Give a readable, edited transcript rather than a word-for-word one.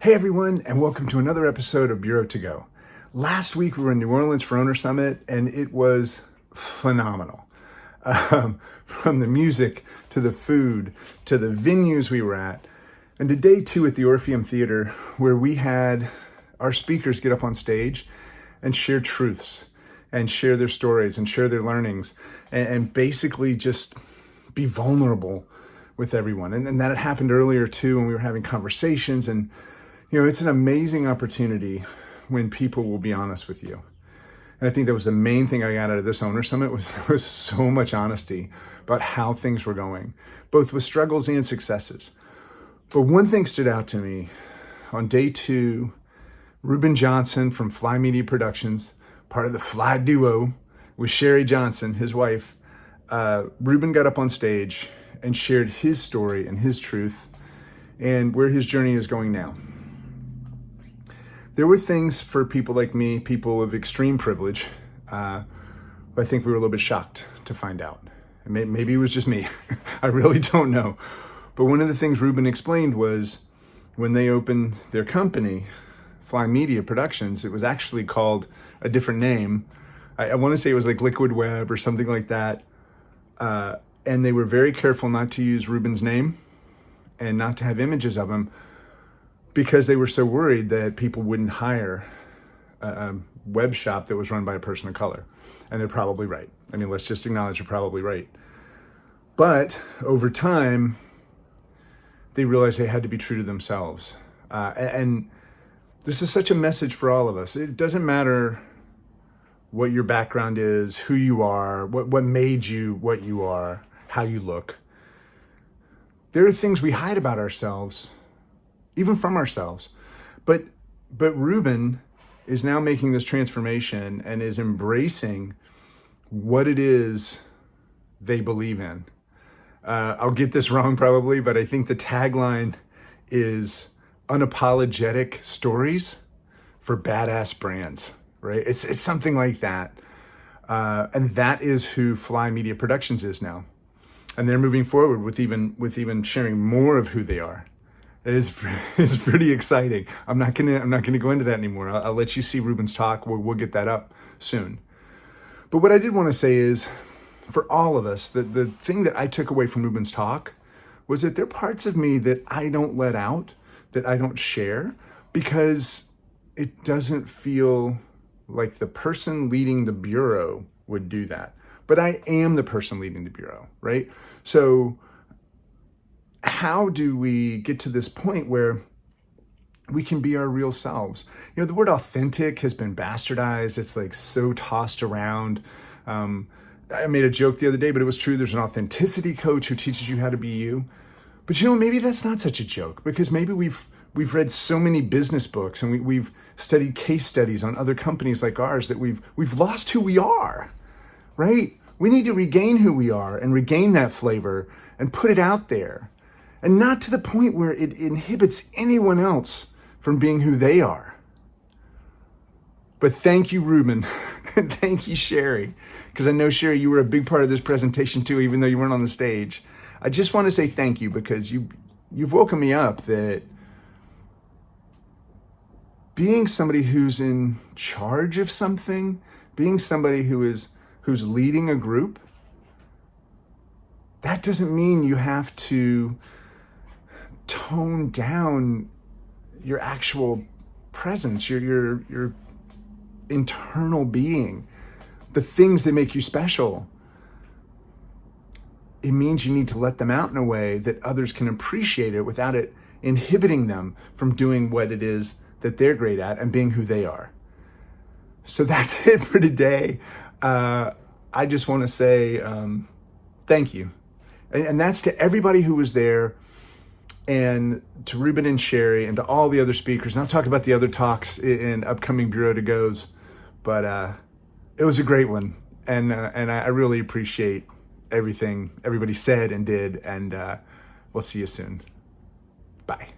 Hey everyone, and welcome to another episode of Bureau to Go. Last week we were in New Orleans for Owner Summit, and it was phenomenal. From the music to the food to the venues we were at, and to day two at the Orpheum Theater, where we had our speakers get up on stage and share truths and share their stories and share their learnings and basically just be vulnerable with everyone. And that had happened earlier too when we were having conversations. And you know, it's an amazing opportunity when people will be honest with you. And I think that was the main thing I got out of this Owner Summit was there was so much honesty about how things were going, both with struggles and successes. But one thing stood out to me on day two. Ruben Johnson from Fly Media Productions, part of the Fly Duo with Sherry Johnson, his wife. Ruben got up on stage and shared his story and his truth and where his journey is going now. There were things for people like me, people of extreme privilege, I think we were a little bit shocked to find out. Maybe it was just me. I really don't know. But one of the things Ruben explained was when they opened their company, Fly Media Productions, it was actually called a different name. I want to say it was like Liquid Web or something like that. And they were very careful not to use Ruben's name and not to have images of him, because they were so worried that people wouldn't hire a web shop that was run by a person of color. And they're probably right. I mean, let's just acknowledge they're probably right. But over time, they realized they had to be true to themselves. And this is such a message for all of us. It doesn't matter what your background is, who you are, what made you what you are, how you look. There are things we hide about ourselves, even from ourselves. But Ruben is now making this transformation and is embracing what it is they believe in. I'll get this wrong probably, but I think the tagline is unapologetic stories for badass brands, right? It's something like that. And that is who Fly Media Productions is now. And they're moving forward with even sharing more of who they are. It's pretty exciting. I'm not gonna go into that anymore. I'll let you see Ruben's talk. We'll get that up soon. But what I did want to say is, for all of us, the thing that I took away from Ruben's talk was that there are parts of me that I don't let out, that I don't share, because it doesn't feel like the person leading the bureau would do that. But I am the person leading the bureau, right? So how do we get to this point where we can be our real selves? You know, the word authentic has been bastardized. It's like so tossed around. I made a joke the other day, but it was true. There's an authenticity coach who teaches you how to be you. But you know, maybe that's not such a joke, because maybe we've read so many business books and we've studied case studies on other companies like ours that we've lost who we are, right? We need to regain who we are and regain that flavor and put it out there. And not to the point where it inhibits anyone else from being who they are. But thank you, Ruben. And thank you, Sherry. Because I know, Sherry, you were a big part of this presentation too, even though you weren't on the stage. I just want to say thank you, because you've woken me up that being somebody who's in charge of something, being somebody who's leading a group, that doesn't mean you have to tone down your actual presence, your internal being, the things that make you special. It means you need to let them out in a way that others can appreciate it without it inhibiting them from doing what it is that they're great at and being who they are. So that's it for today. I just want to say thank you. And that's to everybody who was there, and to Ruben and Sherry, and to all the other speakers. And I'll talk about the other talks in upcoming Bureau to Goes. But it was a great one. And I really appreciate everything everybody said and did. And we'll see you soon. Bye.